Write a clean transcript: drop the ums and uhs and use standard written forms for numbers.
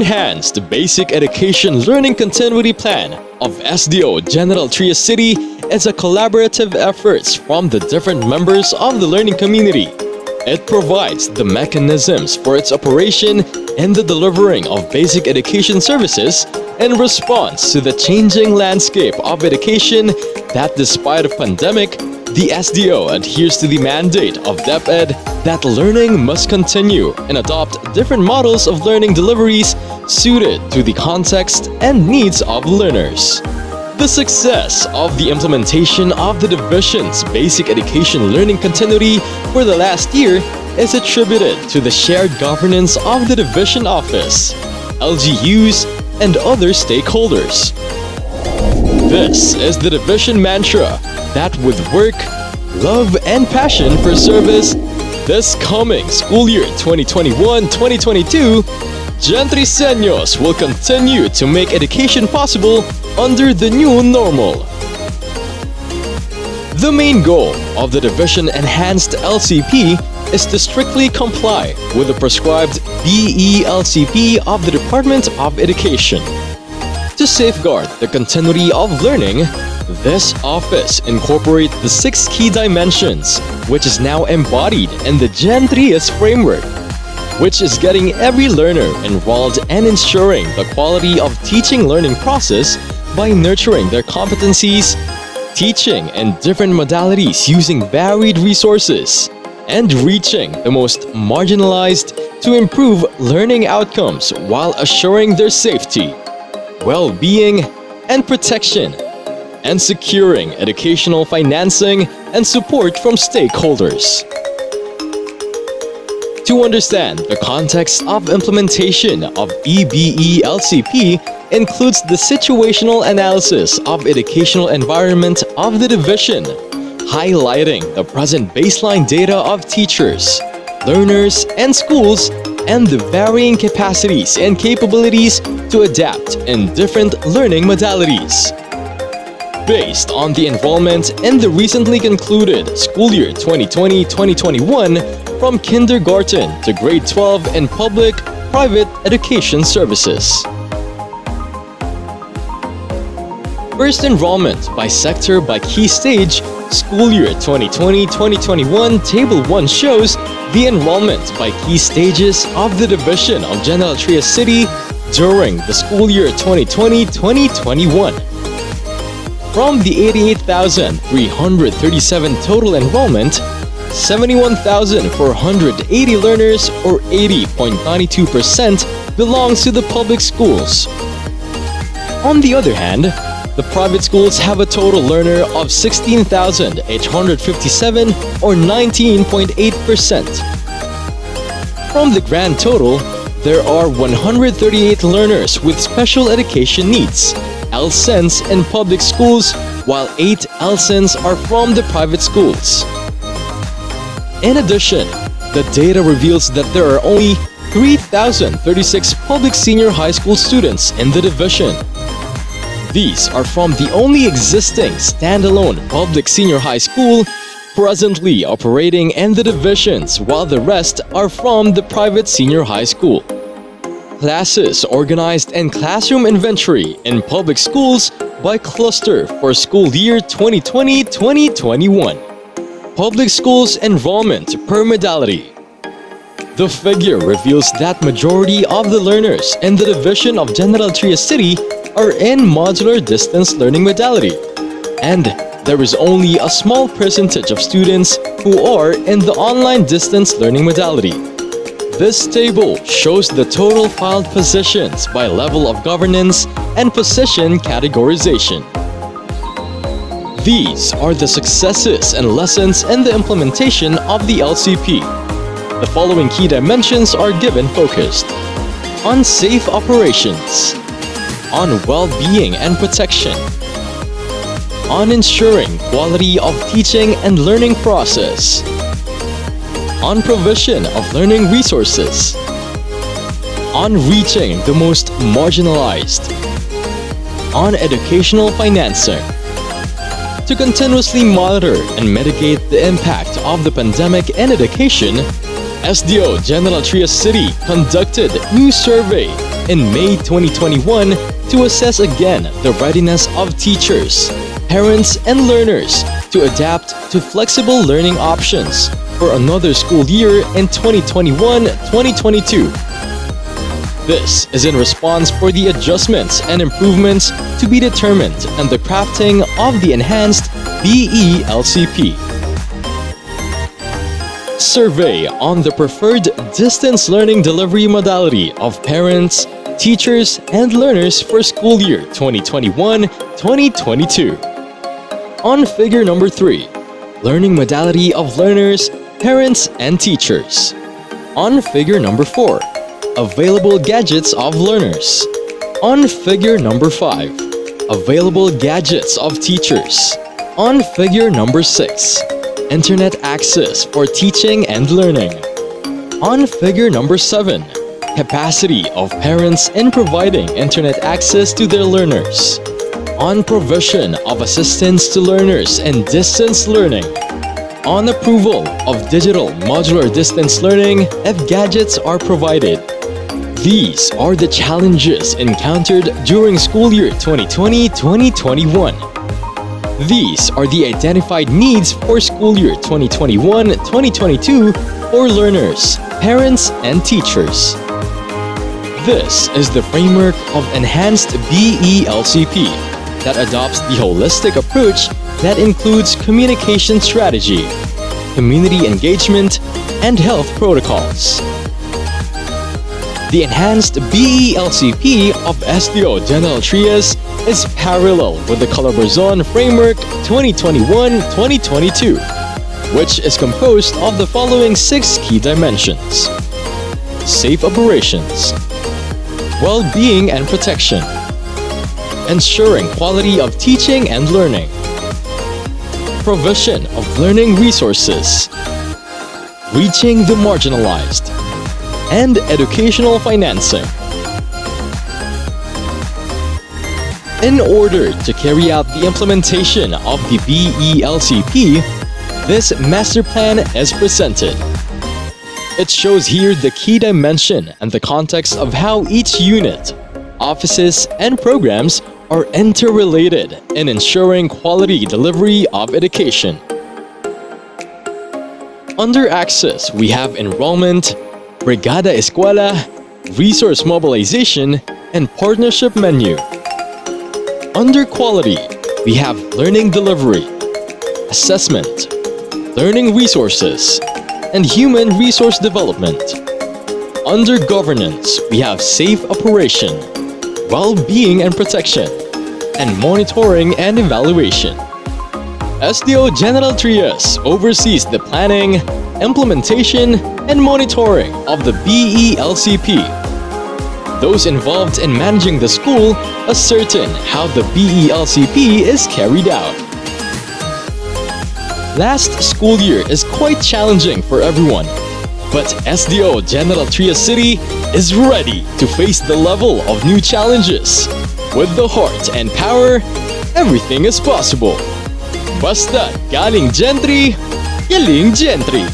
enhanced basic education learning continuity plan of SDO General Trias City is a collaborative effort from the different members of the learning community. It provides the mechanisms for its operation and the delivering of basic education services in response to the changing landscape of education that despite a pandemic, the SDO adheres to the mandate of DepEd that learning must continue and adopt different models of learning deliveries suited to the context and needs of learners. The success of the implementation of the division's basic education learning continuity for the last year is attributed to the shared governance of the division office, LGUs, and other stakeholders. This is the division mantra that with work, love, and passion for service, this coming school year 2021-2022, Gentriceños will continue to make education possible under the new normal. The main goal of the Division Enhanced LCP is to strictly comply with the prescribed EBE LCP of the Department of Education. To safeguard the continuity of learning, this office incorporates the 6 key dimensions, which is now embodied in the Gen 3's framework, which is getting every learner involved and ensuring the quality of teaching learning process by nurturing their competencies, teaching in different modalities using varied resources, and reaching the most marginalized to improve learning outcomes while assuring their safety, well-being, and protection, and securing educational financing and support from stakeholders. To understand the context of implementation of EBE LCP includes the situational analysis of educational environment of the division, highlighting the present baseline data of teachers, learners, and schools, and the varying capacities and capabilities to adapt in different learning modalities. Based on the enrollment in the recently concluded school year 2020-2021 from kindergarten to grade 12 in public-private education services. First enrollment by sector by key stage, school year 2020-2021 Table 1 shows the enrollment by key stages of the Division of General Trias City during the school year 2020-2021. From the 88,337 total enrollment, 71,480 learners or 80.92% belongs to the public schools. On the other hand, the private schools have a total learner of 16,857 or 19.8%. From the grand total, there are 138 learners with special education needs, LSENs in public schools, while 8 LSENs are from the private schools. In addition, the data reveals that there are only 3,036 public senior high school students in the division. These are from the only existing standalone public senior high school presently operating in the divisions, while the rest are from the private senior high school. Classes organized in classroom inventory in public schools by cluster for school year 2020-2021. Public schools enrollment per modality. The figure reveals that majority of the learners in the Division of General Trias City are in modular distance learning modality, and there is only a small percentage of students who are in the online distance learning modality. This table shows the total filed positions by level of governance and position categorization. These are the successes and lessons in the implementation of the LCP. The following key dimensions are given focused on safe operations, on well-being and protection, on ensuring quality of teaching and learning process, on provision of learning resources, on reaching the most marginalized, on educational financing. To continuously monitor and mitigate the impact of the pandemic in education, SDO General Trias City conducted new survey in May 2021 to assess again the readiness of teachers, parents, and learners to adapt to flexible learning options for another school year in 2021-2022. This is in response for the adjustments and improvements to be determined in the crafting of the enhanced EBE LCP. Survey on the preferred distance learning delivery modality of parents, teachers, and learners for school year 2021-2022. On figure number 3, learning modality of learners, parents, and teachers. On figure number 4, available gadgets of learners. On figure number 5, available gadgets of teachers. On figure number 6, internet access for teaching and learning. On figure number 7, capacity of parents in providing internet access to their learners. On provision of assistance to learners in distance learning. On approval of digital modular distance learning if gadgets are provided. These are the challenges encountered during school year 2020-2021. These are the identified needs for school year 2021-2022 for learners, parents, and teachers. This is the framework of enhanced EBE LCP that adopts the holistic approach that includes communication strategy, community engagement, and health protocols. The enhanced EBE LCP of SDO General Trias is parallel with the Calabarzon Framework 2021-2022, which is composed of the following 6 key dimensions: safe operations, well-being and protection, ensuring quality of teaching and learning, provision of learning resources, reaching the marginalized, and educational financing. In order to carry out the implementation of the EBE LCP, this master plan is presented. It shows here the key dimension and the context of how each unit, offices, and programs are interrelated in ensuring quality delivery of education. Under Access, we have enrollment, Brigada Eskwela, resource mobilization, and partnership menu. Under Quality, we have learning delivery, assessment, learning resources, and human resource development. Under Governance, we have safe operation, well-being and protection, and monitoring and evaluation. SDO General Trias oversees the planning, implementation, and monitoring of the EBE LCP. Those involved in managing the school ascertain how the EBE LCP is carried out. Last school year is quite challenging for everyone, but SDO General Trias City is ready to face the level of new challenges. With the heart and power, everything is possible. Basta galing gentry, galing gentry.